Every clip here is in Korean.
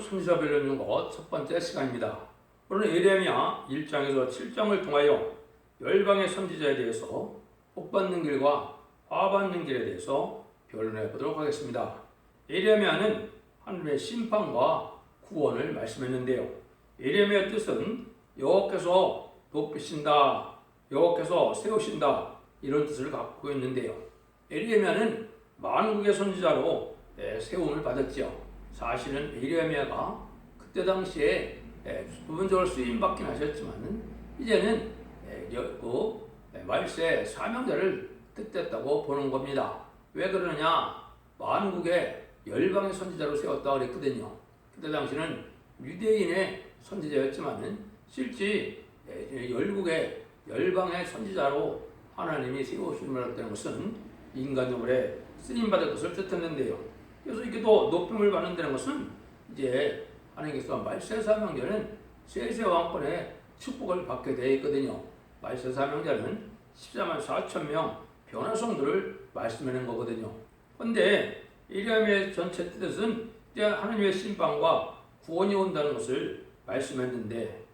선지자 배려는 것 첫 번째 시간입니다. 오늘은 예레미야 1장에서 7장을 통하여 열방의 선지자에 대해서 복받는 길과 화받는 길에 대해서 변론해 보도록 하겠습니다. 예레미야는 하나님의 심판과 구원을 말씀했는데요. 예레미야의 뜻은 여호와께서 높이신다, 여호와께서 세우신다 이런 뜻을 갖고 있는데요. 예레미야는 만국의 선지자로 세움을 받았지요. 사실은 예레미야가 그때 당시에 부분적으로 쓰임받긴 하셨지만 이제는 말세 사명자를 뜻했다고 보는 겁니다. 왜 그러냐? 만국의 열방의 선지자로 세웠다고 그랬거든요. 그때 당시는 유대인의 선지자였지만 실제 열국의 열방의 선지자로 하나님이 세우심을 했다는 것은 인간적으로 쓰임받을 것을 뜻했는데요. 그래서 이게 또 높임을 받는다는 것은 이제 하나님께서 말세 사명자는 세세 왕권의 축복을 받게 되어 있거든요. 말세 사명자는 14만 4천 명 변화성들을 말씀하는 거거든요. 그런데 예레미야의 전체 뜻은 이제 하나님의 심판과 구원이 온다는 것을 말씀했는데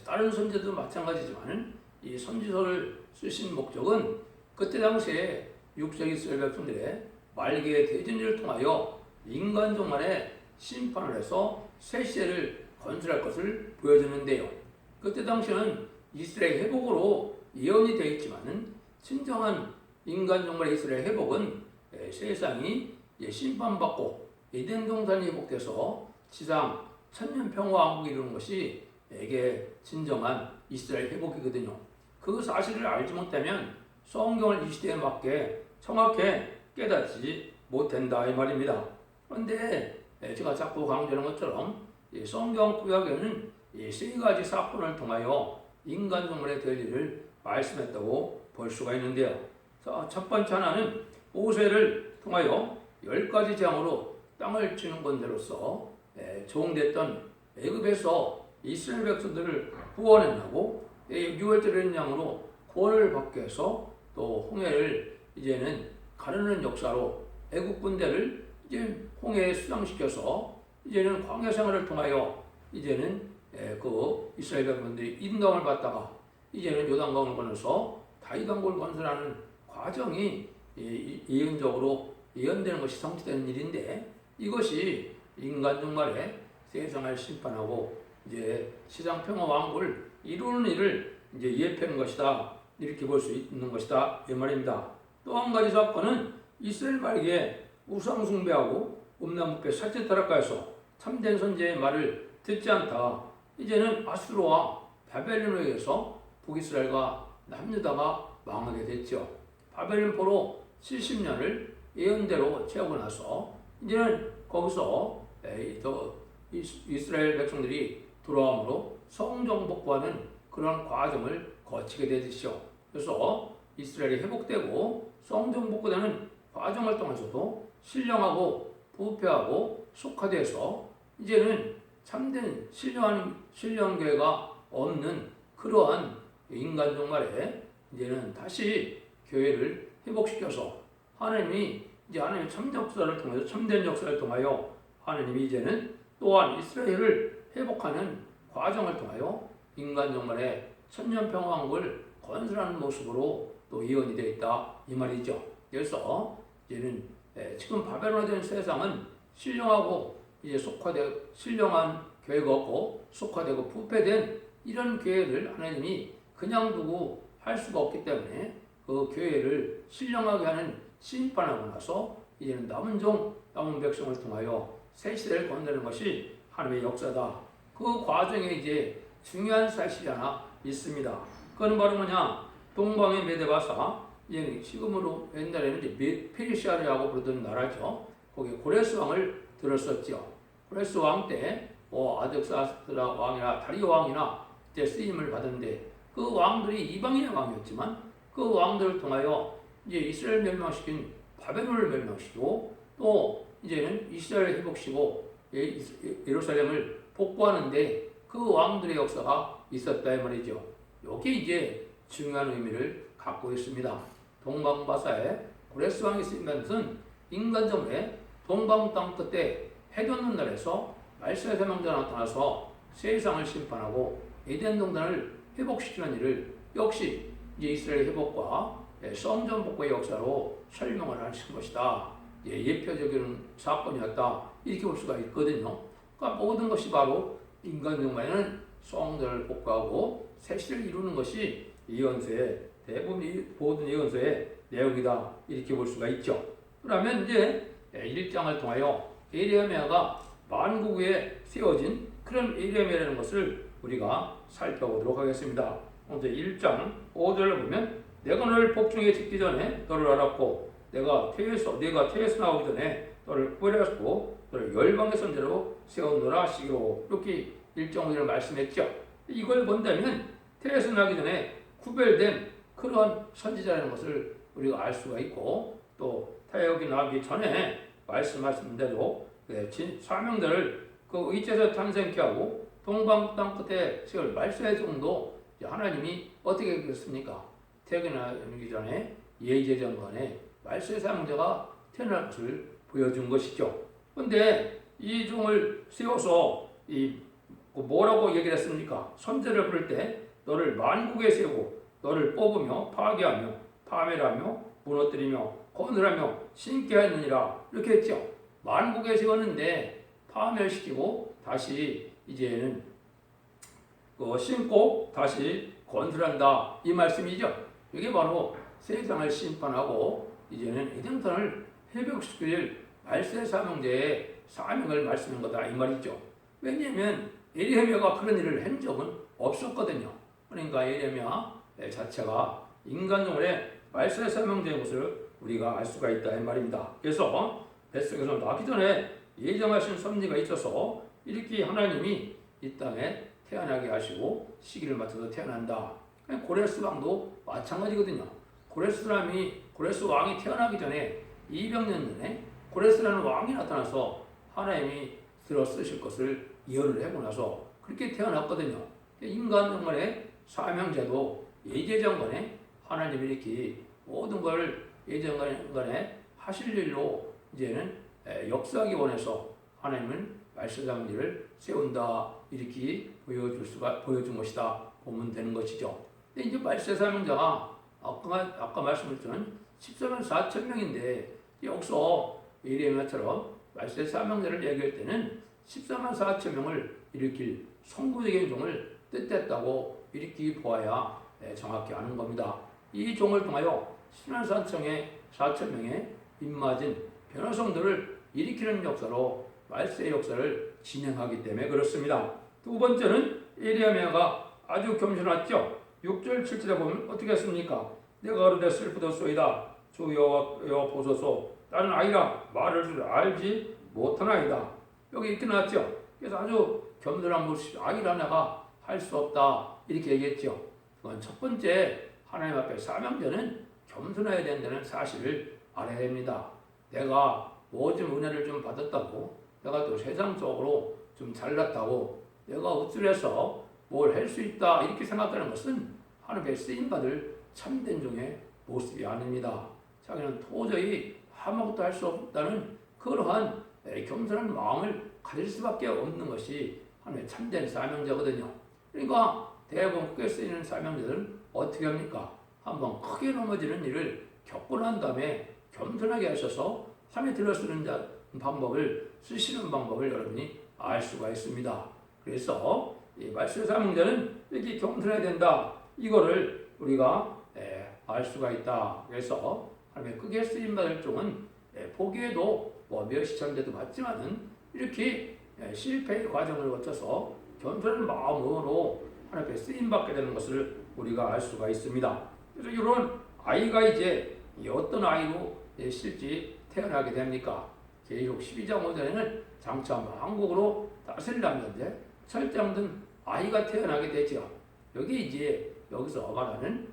다른 선지자도 마찬가지지만 이 선지서를 쓰신 목적은 그때 당시에 육적 이스라엘 백성들의 말기의 대전제를 통하여 인간종만의 심판을 해서 새 시대를 건설할 것을 보여주는데요. 그때 당시는 이스라엘 회복으로 예언이 되어 있지만 진정한 인간종만의 이스라엘 회복은 세상이 심판받고 에덴 동산이 회복돼서 지상 천년 평화왕국이 이루는 것이 이게 진정한 이스라엘 회복이거든요. 그 사실을 알지 못하면 성경을 이 시대에 맞게 정확히 깨닫지 못한다 이 말입니다. 그런데 제가 자꾸 강조하는 것처럼 성경 구약에는 세 가지 사건을 통하여 인간 종말의 대리를 말씀했다고 볼 수가 있는데요. 첫 번째 하나는 모세를 통하여 10가지 재앙으로 땅을 치는 건대로서 종됐던 애굽에서 이스라엘 백성들을 구원해내고 6월절의 양으로 구원을 받게 해서 또 홍해를 이제는 가르는 역사로 애국 군대를 이제 홍해에 수장시켜서 이제는 광야 생활을 통하여 이제는 그 이스라엘 백성들이 인도함을 받다가 이제는 요단강을 건너서 다윗왕국을 건설하는 과정이 예언적으로 예언되는 것이 성취되는 일인데 이것이 인간 종말에 세상을 심판하고 이제 시장 평화 왕국을 이루는 일을 이제 예표하는 것이다 이렇게 볼 수 있는 것이다 이 말입니다. 또 한 가지 사건은 이스라엘 말기에 우상 숭배하고 음란무패 살찐 타락가에서 참된 선지의 말을 듣지 않다. 이제는 아수르와 바벨론에 의해서 북이스라엘과 남유다가 망하게 됐죠. 바벨론포로 70년을 예언대로 채우고 나서 이제는 거기서 이스라엘 백성들이 돌아옴으로 성정 복구하는 그런 과정을 거치게 되듯이요. 그래서 이스라엘이 회복되고 성정 복구되는 과정을 통해서도 신령하고 부패하고 속화돼서 이제는 참된 신령한 교회가 없는 그러한 인간 종말에 이제는 다시 교회를 회복시켜서 하나님의 참된 역사를 통해서 참된 역사를 통하여 하나님이 이제는 또한 이스라엘을 회복하는 과정을 통하여 인간 종말에 천년평화왕국을 건설하는 모습으로 또 예언이 되어 있다 이 말이죠. 그래서 이제는 지금 바벨론에 된 세상은 신령하고 이제 신령한 교회가 없고 속화되고 부패된 이런 교회를 하나님이 그냥 두고 할 수가 없기 때문에 그 교회를 신령하게 하는 심판하고 나서 이제는 남은 백성을 통하여 새 시대를 건드리는 것이 하나님의 역사다. 그 과정에 이제 중요한 사실이 하나 있습니다. 그건 바로 뭐냐? 동방의 메데바사, 지금으로 옛날에는 이제 페르시아라고 부르던 나라죠. 거기 고레스 왕을 들었었죠. 고레스 왕 때 아득사스라 왕이나 다리오 왕이나 그때 쓰임을 받았는데 그 왕들이 이방인의 왕이었지만 그 왕들을 통하여 이제 이스라엘 멸망시킨 바벨론을 멸망시키고 또 이제는 이스라엘을 회복시키고 예루살렘을 복구하는데 그 왕들의 역사가 있었다 이 말이죠. 여기 이제 중요한 의미를 갖고 있습니다. 동방바사에 고레스 왕이 쓰인 것은 인간점에 동방 땅 끝에 해돋는 날에서 말세의 사명자가 나타나서 세상을 심판하고 에덴 동산을 회복시키는 일을 역시 이제 이스라엘 회복과 성전 복구의 역사로 설명을 하신 것이다. 예표적인 사건이었다. 이렇게 볼 수가 있거든요. 그러니까 모든 것이 바로 인간 종말에는 성전을 복구하고 세시를 이루는 것이 예언서의 대부분 모든 예언서의 내용이다. 이렇게 볼 수가 있죠. 그러면 이제 1장을 통하여 에레미야가 만국에 세워진 그런 에레미야라는 것을 우리가 살펴보도록 하겠습니다. 먼저 1장 5절을 보면 내가 너를 복중에 짓기 전에 너를 알았고 내가 태에서 나오기 전에 너를 구별하였고 너를 열방의 선지자로 세웠노라 하시기로 이렇게 1장 5절을 말씀했죠. 이걸 본다면 태에서 나기 전에 구별된 그런 선지자라는 것을 우리가 알 수가 있고 또 태역이 나기 전에 말씀하신 대로 사명자를 그 의체에서 탄생케 하고 동방 땅 끝에 세월 말세의 정도 하나님이 어떻게 그랬습니까? 태역이 나기 전에 예제전간에 말세의 사명자가 태어날 것을 보여준 것이죠. 그런데 이 종을 세워서 뭐라고 얘기를 했습니까? 선제를 부를 때 너를 만국에 세우고 너를 뽑으며 파괴하며 파멸하며 무너뜨리며 거느라며 신게 하느니라 이렇게 했죠. 만국에 세웠는데 파멸시키고 다시 이제는 심고 다시 건설한다 이 말씀이죠. 이게 바로 세상을 심판하고 이제는 에덴산을 회복시킬 말세 사명제의 사명을 말씀한 거다 이 말이죠. 왜냐하면 에레미야가 그런 일을 한 적은 없었거든요. 그러니까 에레미야 자체가 인간종의 말세 사명제의 것을 우리가 알 수가 있다 이 말입니다. 그래서 뱃속에서 나기 전에 예정하신 섭리가 있어서 이렇게 하나님이 이 땅에 태어나게 하시고 시기를 맞춰서 태어난다. 고레스 왕도 마찬가지거든요. 고레스 왕이 태어나기 전에 200년 전에 고레스라는 왕이 나타나서 하나님이 들어 쓰실 것을 예언을 하고 나서 그렇게 태어났거든요. 인간 정간의 사명자도 예제정간에 하나님이 이렇게 모든 걸 예정간에 하실 일로 이제는 역사하기 원해서 하나님은 말세사명자를 세운다 이렇게 보여준 것이다 보면 되는 것이죠. 근데 이제 말세사명자가 아까 말씀드렸던 14만 4천 명인데 여기서 예레미야처럼 말세사명자를 얘기할 때는 14만 4천 명을 일으킬 성부적인 종을 뜻했다고 이렇게 보아야 정확히 아는 겁니다. 이 종을 통하여 10만 4천 명의 입맞은 변화성들을 일으키는 역사로 말세의 역사를 진행하기 때문에 그렇습니다. 두 번째는 에레미야가 아주 겸손했죠. 6절 7절에 보면 어떻게 했습니까? 내가 어르되 슬프도소이다. 주 여호와 보소서 나는 아이라 말할 줄 알지 못하나이다. 여기 이렇게 나왔죠. 그래서 아주 겸손한 모습 아이라 내가 할 수 없다 이렇게 얘기했죠. 그건 첫 번째 하나님 앞에 사명자는 겸손해야 된다는 사실을 알아야 됩니다. 내가 뭐 좀 은혜를 좀 받았다고 내가 또 세상적으로 좀 잘났다고 내가 어찌해서 뭘 할 수 있다 이렇게 생각하는 것은 하나님의 쓰임받을 참된 종의 모습이 아닙니다. 자기는 도저히 아무것도 할 수 없다는 그러한 겸손한 마음을 가질 수밖에 없는 것이 하나님의 참된 사명자거든요. 그러니까 대부분 크게 쓰이는 사명자들은 어떻게 합니까? 한번 크게 넘어지는 일을 겪고 난 다음에 겸손하게 하셔서 함에 들어 쓰는 방법을 쓰시는 방법을 여러분이 알 수가 있습니다. 그래서 이 말세 사명자는 이렇게 겸손해야 된다. 이거를 우리가 알 수가 있다. 그래서 하나님의 크게 쓰임 받을 종은 보기에도 몇십 천대도 받지만은 이렇게 실패의 과정을 거쳐서 겸손한 마음으로 하나님께 쓰임 받게 되는 것을 우리가 알 수가 있습니다. 그래서 이런 아이가 이제 어떤 아이로 실제 태어나게 됩니까? 계시록 12장 5절에는 장차 만국으로 다스리라는데 철장든 아이가 태어나게 되죠. 여기 이제 여기서 말하는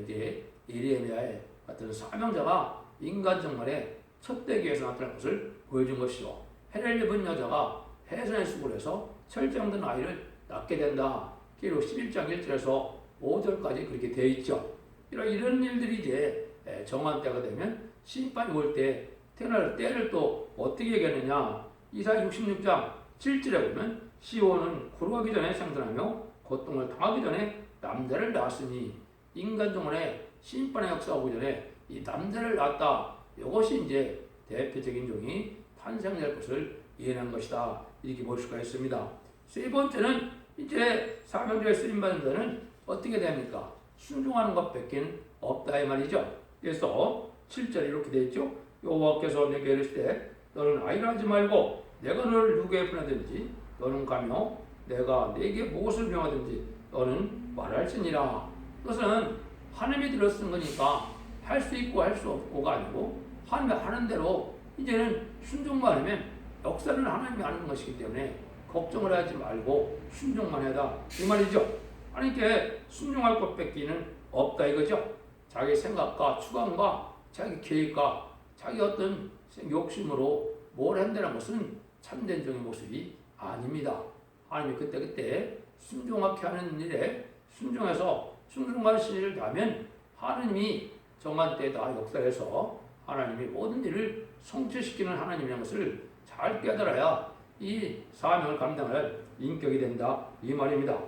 이제 에레미야의 같은 사명자가 인간 정말에 첫 대기에서 나타날 것을 보여준 것이죠. 해를 입은 여자가 해산의 수고를 해서 철장든 아이를 낳게 된다. 기록 11장 1절에서 5절까지 그렇게 되어 있죠. 이런 일들이 이제 정한 때가 되면 심판이 올 때 태어날 때를 또 어떻게 얘기하느냐. 이사야 66장 7절에 보면 시온은 구루하기 전에 생존하며 고통을 당하기 전에 남자를 낳았으니 인간 동안에 심판의 역사가 오기 전에 이 남자를 낳았다. 이것이 이제 대표적인 종이 탄생될 것을 예언한 것이다. 이렇게 볼 수가 있습니다. 세 번째는 이제 사명자에 쓰임받는 자는 어떻게 됩니까? 순종하는 것밖에 없다 이 말이죠. 그래서 7절에 이렇게 되어 있죠. 여호와께서 내게 이르시되 너는 아이를 하지 말고 내가 너를 누구에게 보내든지 너는 가며 내가 네게 무엇을 명하든지 너는 말할지니라. 그것은 하나님이 들었은 거니까 할 수 있고 할 수 없고가 아니고 하나님이 하는 대로 이제는 순종만 하면 역사는 하나님이 하는 것이기 때문에 걱정을 하지 말고 순종만 해라 이 말이죠. 하나님께 순종할 것밖에는 없다 이거죠. 자기 생각과 추감과 자기 계획과 자기 어떤 욕심으로 뭘 한다는 것은 참된 종의 모습이 아닙니다. 하나님이 그때그때 순종하게 하는 일에 순종해서 순종하신 일을 하면 하나님이 정한 때다 역사에서 하나님이 모든 일을 성취시키는 하나님이라는 것을 잘 깨달아야 이 사명을 감당할 인격이 된다 이 말입니다.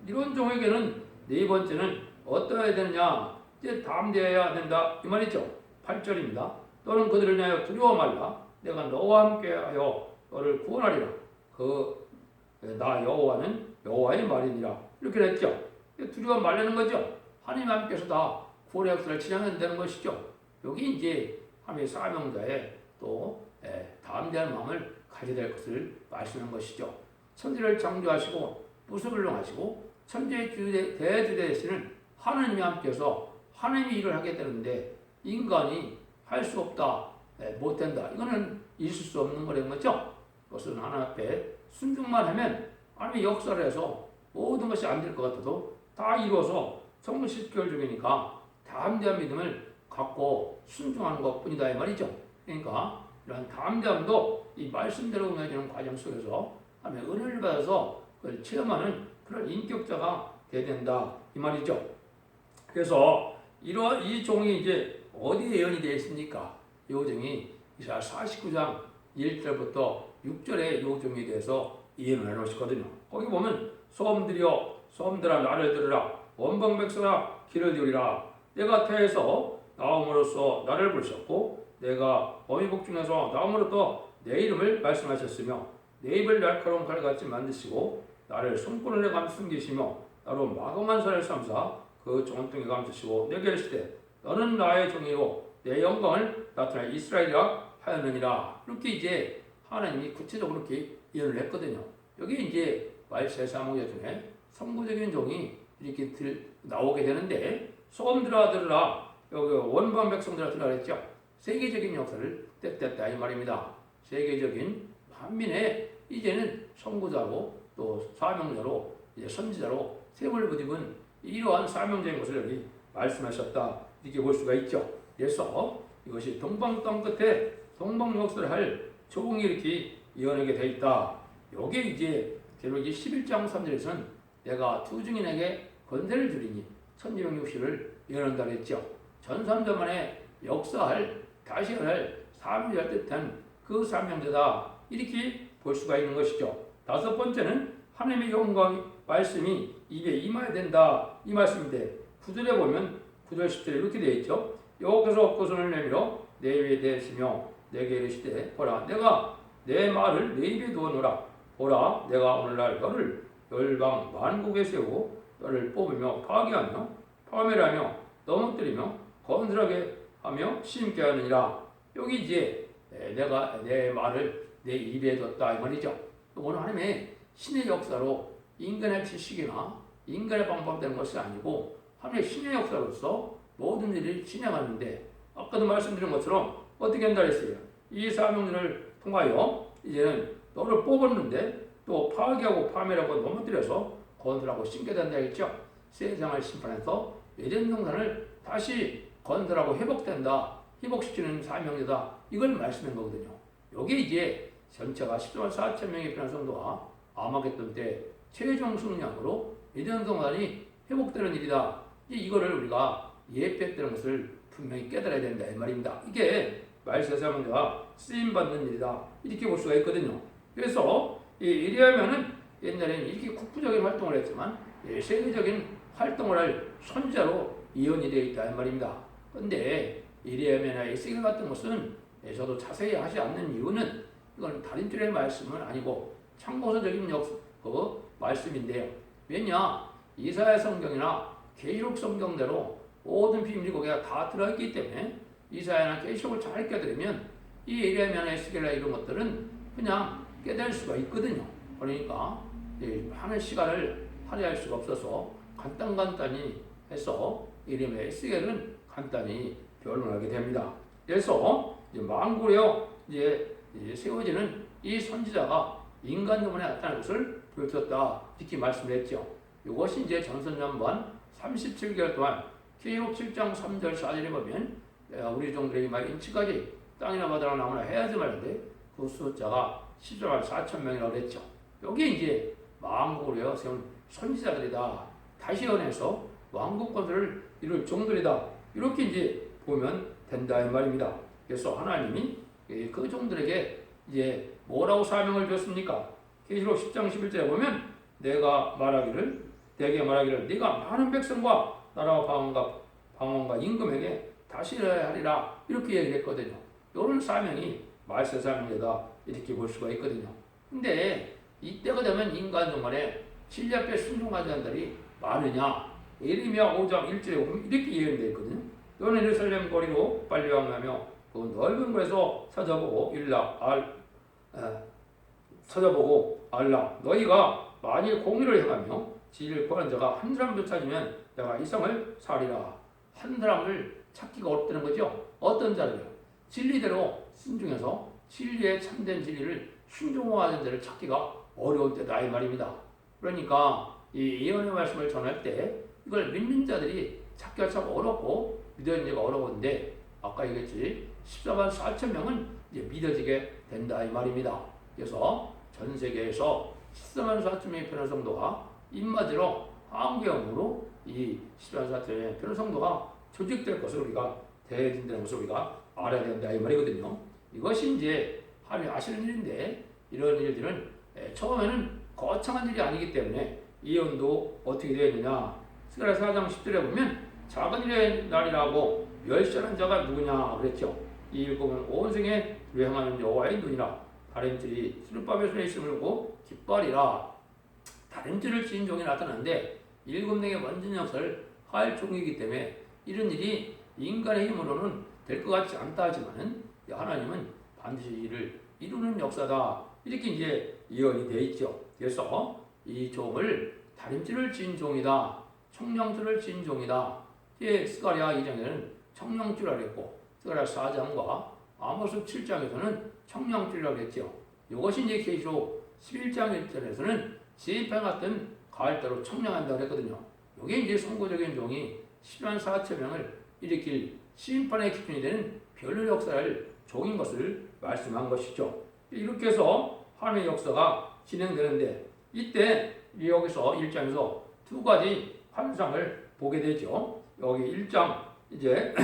이런 종에게는 네 번째는 어떠해야 되느냐 이제 담대해야 된다 이 말이죠. 8절입니다. 너는 그들을 위하여 두려워 말라. 내가 너와 함께하여 너를 구원하리라. 나 여호와는 여호와의 말이니라. 이렇게 됐죠. 두려워 말라는 거죠. 하나님 함께서 다 구원의 역사를 진행한다는 것이죠. 여기 이제 하나님의 사명자의 또 담대한 마음을 가져야 될 것을 말씀한 것이죠. 천지를 창조하시고 무소불능하시고 천지의 대주대 되시는 하나님이 함께서 하나님이 일을 하게 되는데 인간이 할 수 없다, 못된다. 이거는 있을 수 없는 거라는 거죠. 그것은 하나님 앞에 순종만 하면 하나님의 역사를 해서 모든 것이 안 될 것 같아도 다 이루어서 성령 10개월 중이니까 담대한 믿음을 갖고 순종하는 것뿐이다 이 말이죠. 그러니까 이런 담대함도 이 말씀대로 응해지는 과정 속에서 하나님의 은혜를 받아서 그걸 체험하는 그런 인격자가 돼야 된다 이 말이죠. 그래서 이 종이 이제 어디에 예언이 되어 있습니까? 이 종이 이사야 49장 1절부터 6절에 이 종에 대해서 예언을 해놓으시거든요. 거기 보면 소음들아 나를 들으라 원방 백성아 귀를 기울이라 내가 태에서 나옴으로써 나를 부르셨고 내가 어미복 중에서 나옴으로써 내 이름을 말씀하셨으며 내 입을 날카로운 칼같이 만드시고 나를 손권을 내 숨기시며 나로 마검한 살을 삼사 그 정통에 감추시고 내게 이르시되 너는 나의 종이요 내 영광을 나타내 이스라엘이라 하였느니라. 이렇게 이제 하나님이 구체적으로 이렇게 예언을 했거든요. 여기 이제 말세 사모자 중에 선구적인 종이 이렇게 나오게 되는데 소음들아 들으라 여기 원방 백성들아 들으라 했죠. 세계적인 역사를 뜻했다 이 말입니다. 세계적인 만민의 이제는 선구자로 또 사명자로 이제 선지자로 세월을 부집은 이러한 사명자인 것을 여기 말씀하셨다 이렇게 볼 수가 있죠. 그래서 이것이 동방 땅 끝에 동방 역사를 할 종이 이렇게 예언하게 돼 있다. 여기에 이제 계시록 11장 3절에서는 내가 두 증인에게 권세를 주리니 천지명육시를 예언한다 그랬죠. 전삼자만에 역사할 다시 할 사명자를 뜻한 그 사명자다 이렇게 볼 수가 있는 것이죠. 다섯 번째는 하나님의 영광 말씀이 입에 임해야 된다 이 말씀인데 9절에 보면 9절 10절에 이렇게 되어 있죠. 여호와께서 그 손을 내밀어 내 입에 대시며 내게 이르시되 보라 내가 내 말을 내 입에 두어놓으라. 보라 내가 오늘날 너를 열방 만국에 세우고 너를 뽑으며 파괴하며 파멸하며 넘어뜨리며 건설하게 하며 심게 하느니라. 여기 이제 내가 내 말을 내 입에 뒀다 이 말이죠. 오늘 하나님의 신의 역사로 인간의 지식이나 인간의 방법되는 것이 아니고 하나님의 신의 역사로서 모든 일을 진행하는데 아까도 말씀드린 것처럼 어떻게 한다 했어요. 이 사명을 통하여 이제는 너를 뽑았는데 또 파괴하고 파멸하고 넘어뜨려서 건설하고 심게 된다 했죠. 세상을 심판해서 예전 동산을 다시 건설하고 회복된다. 회복시키는 사명이다. 이걸 말씀한 거거든요. 여기 이제 전체가 14만 4천 명의 피난 성도가 아마겟돈 때 최종 승리함으로 예전 동산이 회복되는 일이다. 이거를 우리가 예표했다는 것을 분명히 깨달아야 된다 이 말입니다. 이게 말세 사명자가 쓰임받는 일이다 이렇게 볼 수가 있거든요. 그래서 이래야면은 옛날에는 이렇게 국부적인 활동을 했지만 세계적인 활동을 할 선지자로 이언이 되어 있다 이 말입니다. 그런데 이래야면의 에스겔 같은 것은 저도 자세히 하지 않는 이유는 이건 다림줄의 말씀은 아니고 참고서적인 말씀인데요. 왜냐 이사야 성경이나 계시록 성경대로 모든 비밀이 거기에 다 들어있기 때문에 이사야나 계시록을 잘 깨달으면 이 이래야면의 에스겔이나 이런 것들은 그냥 깨달을 수가 있거든요. 그러니까 많은 시간을 할애할 수가 없어서 간단히 해서 이름의 에스겔은 간단히 변론하게 됩니다. 그래서 만국에 이제 세워지는 이 선지자가 인간 영혼에 나타날 것을 보여주었다 이렇게 말씀했죠. 이것이 이제 전선전반 37개월 동안 계시록 7장 3절 4절에 보면 우리 종들에게 막 인치까지 땅이나 바다나 나무나 해야지 말인데 그 숫자가 14만 4천 명이라고 그랬죠. 여기 이제 만국으로 세운 선지자들이다. 다시 연해서 왕국 건설을 이룰 종들이다. 이렇게 이제 보면 된다 이 말입니다. 그래서 하나님이 그 종들에게 이제 뭐라고 사명을 줬습니까? 계시록 10장 11절에 보면 내가 내게 말하기를 네가 많은 백성과 나라와 방언과 임금에게 다스려야 하리라 이렇게 얘기했거든요. 이런 사명이 말세 사명이다 이렇게 볼 수가 있거든요. 근데 이때가 되면 인간 정말에 진리 앞에 순종하지 않는 자들이 많으냐? 예레미야 5장 1절에 보면 이렇게 예언되어 있거든요. 너는 예루살렘 거리로 빨리 왕하며 그 넓은 곳에서 찾아보고 알라 너희가 만일 공의를 행하며 진리를 구하는 자가 한 사람도 찾으면 내가 이 성을 살리라. 한 사람을 찾기가 어렵다는 거죠. 어떤 자를요? 진리대로 순종해서 진리에 참된 진리를 순종하는 자를 찾기가 어려울 때다 이 말입니다. 그러니까 이 예언의 말씀을 전할 때 이걸 믿는 자들이 찾기가 참 어렵고 믿어지기가 어려운데 아까 얘기했지 14만 4천 명은 이제 믿어지게 된다 이 말입니다. 그래서 전 세계에서 14만 4천 명의 변호 성도가 입맞으러 한국형으로 이 14만 4천 명의 변호 성도가 조직될 것을 우리가 대진되는 것을 우리가 알아야 된다 이 말이거든요. 이것이 이제 하나님 아시는 일인데 이런 일들은 처음에는 거창한 일이 아니기 때문에 예언도 어떻게 되어 있느냐 스가랴 4장 10절에 보면 작은 일의 날이라고 멸시하는 자가 누구냐 그랬죠. 이 일곱은 온 생에 두려워하는 여호와의 눈이라 다림질이 수르바벨 손에 있음을 보고 기뻐하리라. 다림질을 지은 종이 나타나는데 일곱 명의 완전 역사를 할 종이기 때문에 이런 일이 인간의 힘으로는 될 것 같지 않다 하지만은 하나님은 반드시 이를 이루는 역사다 이렇게 이제 예언이 되어 있죠. 그래서 이 종을 다림질을 지은 종이다. 청량줄을 지은 종이다. 스가랴 2장에는 청량줄이라고 했고 스가랴 4장과 아모스 7장에서는 청량줄이라고 했죠. 이것이 이제 계시록 11장 1절에서는 지혜파 같은 가을대로 청량한다고 했거든요. 이게 이제 선고적인 종이 10만 4천 명을 일으킬 심판의 기준이 되는 별의 역사를 종인 것을 말씀한 것이죠. 이렇게 해서 하나님의 역사가 진행되는데 이때 여기서 1장에서 두 가지 환상을 보게 되죠. 여기 1장 이제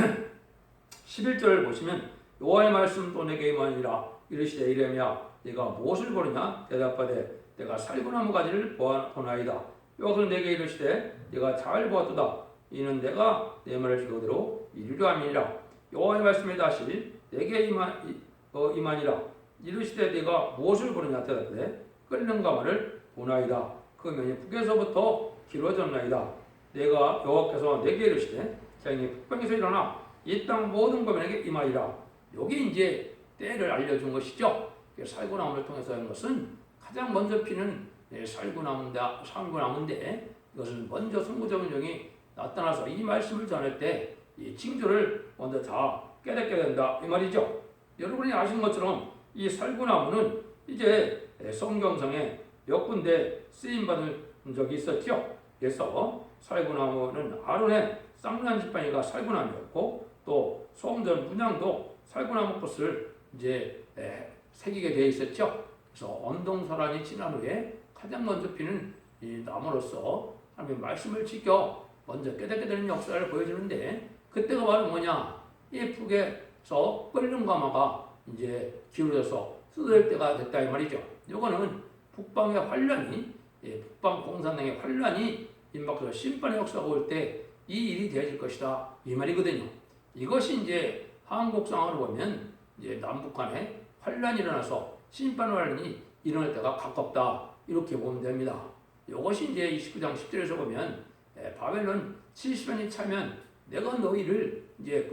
11절을 보시면 여호와의 말씀 또 내게 임하니라 이르시되 이레미야 네가 무엇을 보느냐 대답하되 내가 살구나무 가지를 보나이다. 여호와께서 내게 이르시되 네가 잘 보았도다. 이는 내가 내 말을 그대로 이루려 함이니라. 여호와의 말씀이 다시 내게 임하니라 이르시되 네가 무엇을 보느냐 대답하되 끓는 가마를 보나이다. 그 면이 북에서부터 길어졌나이다. 내가 여호와께서 내게 이르시되 자기의 북방에서 일어나 이 땅 모든 거민에게 임하리라. 여기 이제 때를 알려준 것이죠. 살구나무를 통해서 하는 것은 가장 먼저 피는 살구나무인데 이것은 먼저 선구적인 종이 나타나서 이 말씀을 전할 때 이 징조를 먼저 다 깨닫게 된다 이 말이죠. 여러분이 아시는 것처럼 이 살구나무는 이제 성경상에 몇 군데 쓰임받은 적이 있었죠. 그래서 살구나무는 아론의 쌍난 지팡이가 살구나무였고 또 소음전 문양도 살구나무 꽃을 이제 새기게 되어 있었죠. 그래서 언동설한이 지난 후에 가장 먼저 피는 이 나무로서 하나님의 말씀을 지켜 먼저 깨닫게 되는 역사를 보여주는데 그때가 바로 뭐냐? 이 북에서 끓는 가마가 이제 기울어져서 쏟을 때가 됐다 이 말이죠. 이거는 북방의 환란이 북방 공산당의 환란이 임박해서 심판의 역사가 올 때 이 일이 되어질 것이다 이 말이거든요. 이것이 이제 한국 상황으로 보면 이제 남북한에 환란이 일어나서 심판 환란이 일어날 때가 가깝다 이렇게 보면 됩니다. 이것이 이제 29장 10절에서 보면 바벨론 70년이 차면 내가 너희를 이제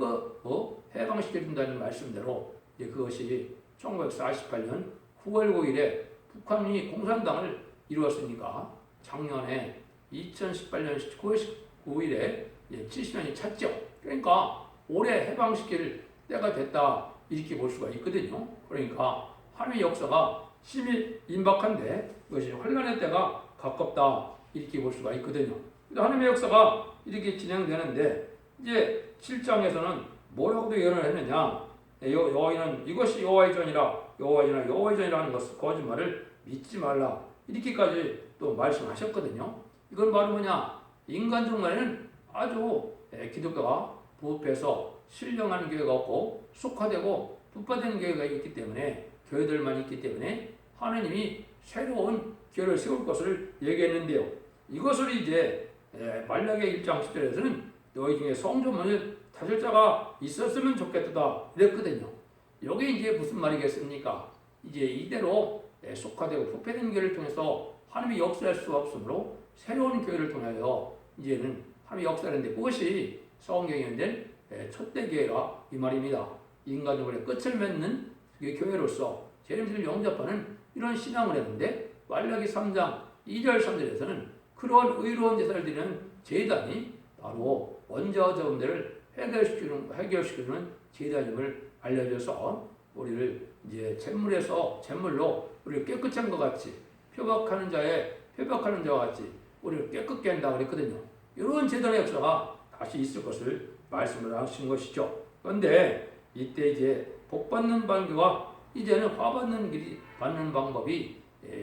해방시켜준다는 말씀대로 이제 그것이 1948년 9월 9일에 북한이 공산당을 이루었으니까 작년에 2018년 9월 9일에 70년이 찼죠. 그러니까 올해 해방시킬 때가 됐다 이렇게 볼 수가 있거든요. 그러니까 하나님의 역사가 심히 임박한데 그것이 환란의 때가 가깝다 이렇게 볼 수가 있거든요. 하나님의 역사가 이렇게 진행되는데 이제 7장에서는 뭐라고도 예언을 했느냐? 여호와는 이것이 여호와의 전이라 하는 것을 거짓말을 믿지 말라 이렇게까지 또 말씀하셨거든요. 이건 바로 뭐냐? 인간 중간에는 아주 기독교가 부패해서 신령한 교회가 없고 속화되고 부패된 교회가 있기 때문에 교회들만 있기 때문에 하나님이 새로운 교회를 세울 것을 얘기했는데요. 이것을 이제 말라기 1장 10절에서는 너희 중에 성전문을 닫을 자가 있었으면 좋겠다 이랬거든요. 여기 이제 무슨 말이겠습니까? 이제 이대로 속화되고 부패된 교회를 통해서 하나님이 역사할 수 없으므로 새로운 교회를 통하여 이제는 하나님이 역사하는데 그것이 성경에 있는 첫대 교회라 이 말입니다. 인간적으로 끝을 맺는 교회로서 재림을 영접하는 이런 신앙을 했는데 말라기 3장 2절 3절에서는 그런 의로운 제사를 드리는 제단이 바로 원죄와 저음들을 해결시키는 제단임을 알려줘서 우리를 이제 잿물로 우리를 깨끗한 것 같이 표박하는 자와 같이 우리를 깨끗게 한다 그랬거든요. 이런 제단의 역사가 다시 있을 것을 말씀을 하신 것이죠. 그런데 이때 이제 복 받는 방법과 이제는 화 받는 방법이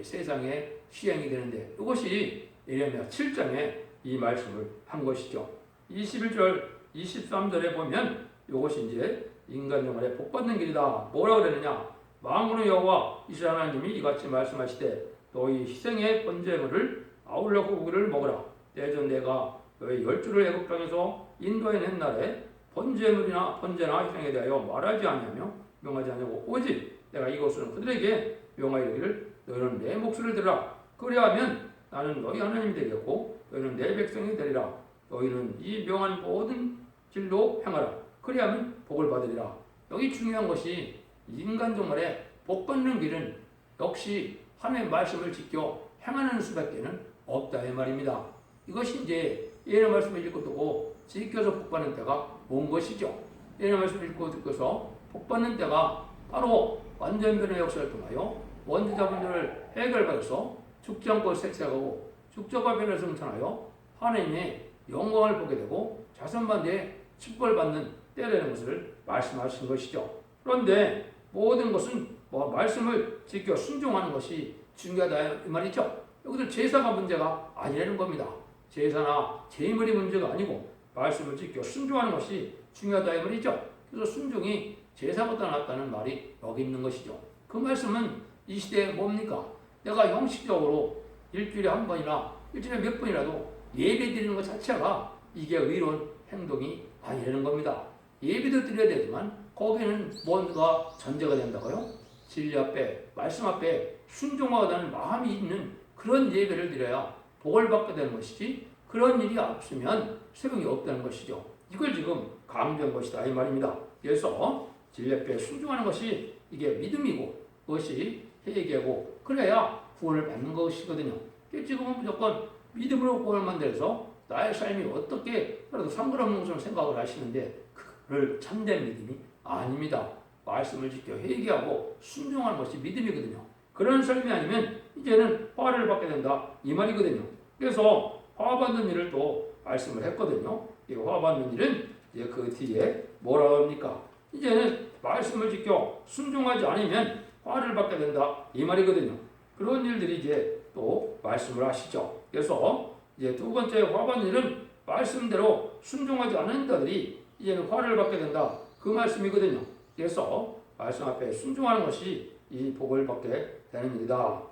세상에 시행이 되는데 이것이 예레미야 7장에 이 말씀을 한 것이죠. 21절, 23절에 보면 이것이 이제 인간 영혼의 복 받는 길이다. 뭐라 그러느냐? 만군의 여호와 이스라엘 하나님이 이같이 말씀하시되 너희 희생의 번제물을 아울러 고기를 먹으라. 대전 내가 너희 10주를 애굽 땅에서 인도해낸 날에 번제나 희생에 대하여 말하지 아니하며 명하지 아니하고 오직 내가 이것은 그들에게 명하이르기를 너희는 내 목소리를 들으라. 그리하면 나는 너희 하나님이 되겠고 너희는 내 백성이 되리라. 너희는 이 명한 모든 길로 행하라. 그리하면 복을 받으리라. 여기 중요한 것이 인간 정말에 복 받는 길은 역시 하나님의 말씀을 지켜 행하는 수밖에는 없다 이 말입니다. 이것이 이제 예언의 말씀을 읽고 듣고 지켜서 복 받는 때가 온 것이죠. 예언의 말씀을 읽고 듣고서 복 받는 때가 바로 완전변의 역사를 통하여 원죄자분들을 해결받아서 죽지 않고 색색하고 죽자가 변을 승천하여 하나님의 영광을 보게 되고 자선반대에 축복을 받는 때가 되는 것을 말씀하신 것이죠. 그런데 모든 것은 말씀을 지켜 순종하는 것이 중요하다 이 말이죠. 여기서 제사가 문제가 아니라는 겁니다. 제사나 제물이 문제가 아니고 말씀을 지켜 순종하는 것이 중요하다 이 말이죠. 그래서 순종이 제사보다 낫다는 말이 여기 있는 것이죠. 그 말씀은 이 시대에 뭡니까? 내가 형식적으로 일주일에 한 번이나 일주일에 몇 번이라도 예배 드리는 것 자체가 이게 의로운 행동이 아니라는 겁니다. 예배도 드려야 되지만 거기는 뭔가 전제가 된다고요? 진리 앞에 말씀 앞에 순종하다는 마음이 있는 그런 예배를 드려야 복을 받게 되는 것이지 그런 일이 없으면 소용이 없다는 것이죠. 이걸 지금 강조한 것이다 이 말입니다. 그래서 진리 앞에 순종하는 것이 이게 믿음이고 그것이 회개고 그래야 구원을 받는 것이거든요. 지금은 무조건 믿음으로 구원을 만들어서 나의 삶이 어떻게 그래도 상관없는 것처럼 생각을 하시는데 그를 참된 믿음이 아닙니다. 말씀을 지켜 회개하고 순종하는 것이 믿음이거든요. 그런 삶이 아니면 이제는 화를 받게 된다 이 말이거든요. 그래서 화 받는 일을 또 말씀을 했거든요. 이 화 받는 일은 이제 그 뒤에 뭐라고 합니까? 이제는 말씀을 지켜 순종하지 않으면 화를 받게 된다 이 말이거든요. 그런 일들이 이제 또 말씀을 하시죠. 그래서 이제 두 번째 화 받는 일은 말씀대로 순종하지 않는 자들이 이제는 화를 받게 된다 그 말씀이거든요. 그래서 말씀 앞에 순종하는 것이 이 복을 받게 되는 일이다.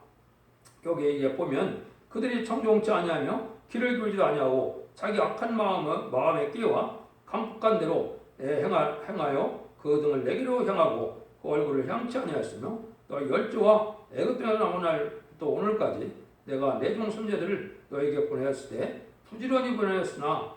여기에 이제 보면 그들이 청종치 아니하며 길을 돌지도 아니하고 자기 악한 마음에 끼와 강폭한 대로 행하여 그 등을 내게로 향하고 그 얼굴을 향치 아니하였으며 너희 열조와 애굽에서 나온 날또 오늘까지 내가 내 종 선지자들을 너에게 보내었을 때 부지런히 보내었으나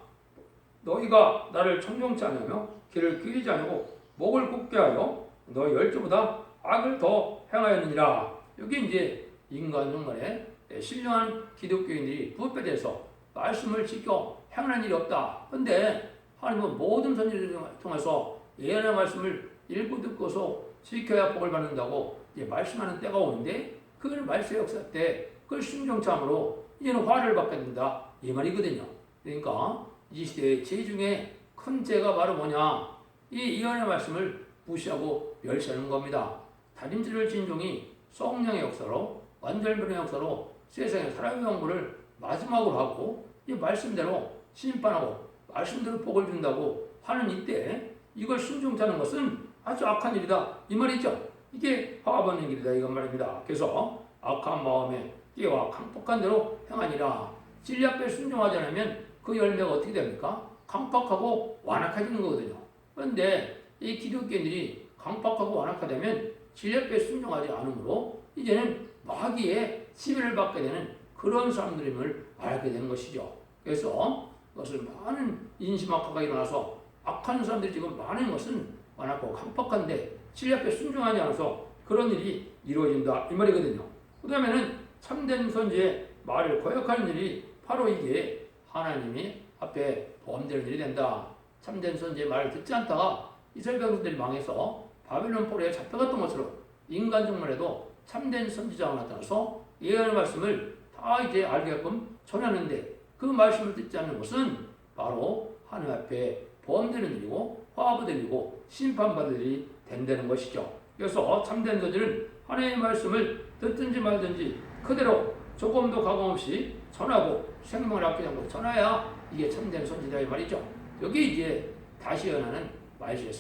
너희가 나를 청종치 아니하며 길을 끼리지 아니하고 목을 굽게 하여 너희 열조보다 악을 더 행하였느니라. 여기 이제 인간 중간에 신령한 기독교인들이 부패돼서 말씀을 지켜 행하는 일이 없다. 그런데 하나님은 모든 선지를 통해서 예언의 말씀을 읽고 듣고서 지켜야 복을 받는다고 이제 말씀하는 때가 오는데 그걸 말세 역사 때 그걸 순종참으로 이제는 화를 받게 된다 이 말이거든요. 그러니까 이 시대의 죄 중에 큰 죄가 바로 뭐냐? 이 예언의 말씀을 무시하고 멸시하는 겁니다. 다림질을 진 종이 성령의 역사로 완전변의 역사로 세상의 사랑의 연구를 마지막으로 하고 이 말씀대로 심판하고 말씀대로 복을 준다고 하는 이때 이걸 순종치 않는 것은 아주 악한 일이다 이 말이죠. 이게 화받는 길이다 이건 말입니다. 그래서 악한 마음에 끼와 강폭한 대로 행하니라. 진리 앞에 순종하지 않으면 그 열매가 어떻게 됩니까? 강팍하고 완악해지는 거거든요. 그런데 이 기독교인들이 강팍하고 완악하다면 진리 앞에 순종하지 않으므로 이제는 마귀의 지배를 받게 되는 그런 사람들임을 알게 되는 것이죠. 그래서 그것을 많은 인심학화가 일어나서 악한 사람들이 지금 많은 것은 완악하고 강팍한데 진리 앞에 순종하지 않아서 그런 일이 이루어진다 이 말이거든요. 그 다음에는 참된 선지의 말을 거역하는 일이 바로 이게 하나님이 앞에 범되는 일이 된다. 참된 선지의 말을 듣지 않다가 이스라엘 백성들이 망해서 바벨론 포로에 잡혀갔던 것처럼 인간중만 해도 참된 선지자가 나타나서 예언의 말씀을 다 이제 알게끔 전하는데 그 말씀을 듣지 않는 것은 바로 하나님 앞에 범되는 일이고 화합의 일이고 심판받을 일이 된다는 것이죠. 그래서 참된 선지는 하나님의 말씀을 듣든지 말든지 그대로 조금도 가감 없이 전하고 생명을 아끼지 않고 전해야 이게 참된 선지자 이 말이죠. 여기 이제 다시 연하는 말씀의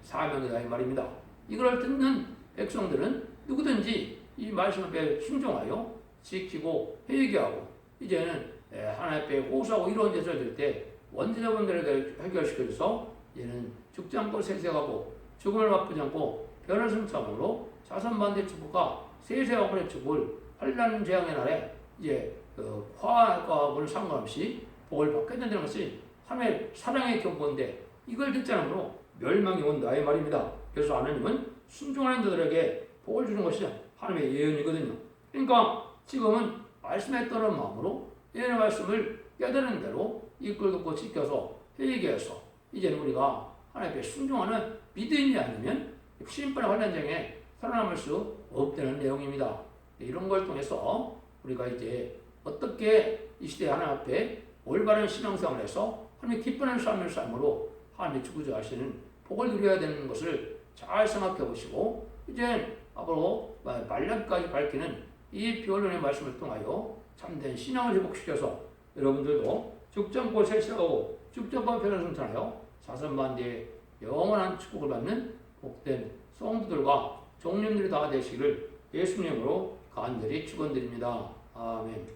사명이다 이 말입니다. 이걸 듣는 백성들은 누구든지 이 말씀 앞에 순종하여 지키고 회개하고 이제는 하나님 앞에 호소하고 이런 제사를 드릴 때 원죄자분들에게 해결시켜줘서 이제는 죽지 않고 세세하고 죽음을 맛보지 않고 변을 승참으로 자선반대 축복과 세세하고의 축복을 환난 재앙의 날에 이제 화학을 상관없이 복을 받게 된다는 것이 하나님의 사랑의 경고인데 이걸 듣지 않으므로 멸망이 온다 이 말입니다. 그래서 하나님은 순종하는 자들에게 복을 주는 것이 하나님의 예언이거든요. 그러니까 지금은 말씀에 따른 마음으로 예언의 말씀을 깨달은 대로 이끌 듣고 지켜서 회개해서 이제는 우리가 하나님 앞에 순종하는 믿음이 아니면 심판의 환난장에 살아남을 수 없다는 내용입니다. 이런 걸 통해서 우리가 이제 어떻게 이 시대 하나님 앞에 올바른 신앙생활을 해서 하나님 기뻐하는 삶을 삶으로 하나님의 주구주하시는 복을 누려야 되는 것을 잘 생각해 보시고 이제 앞으로 말년까지 밝히는 이 비언론의 말씀을 통하여 참된 신앙을 회복시켜서 여러분들도 죽지 않고 세시하고 죽지 않고 변을 성찬하여 사선반대의 영원한 축복을 받는 복된 성도들과 종님들이 다 되시기를 예수님으로 간절히 축원드립니다. 아멘.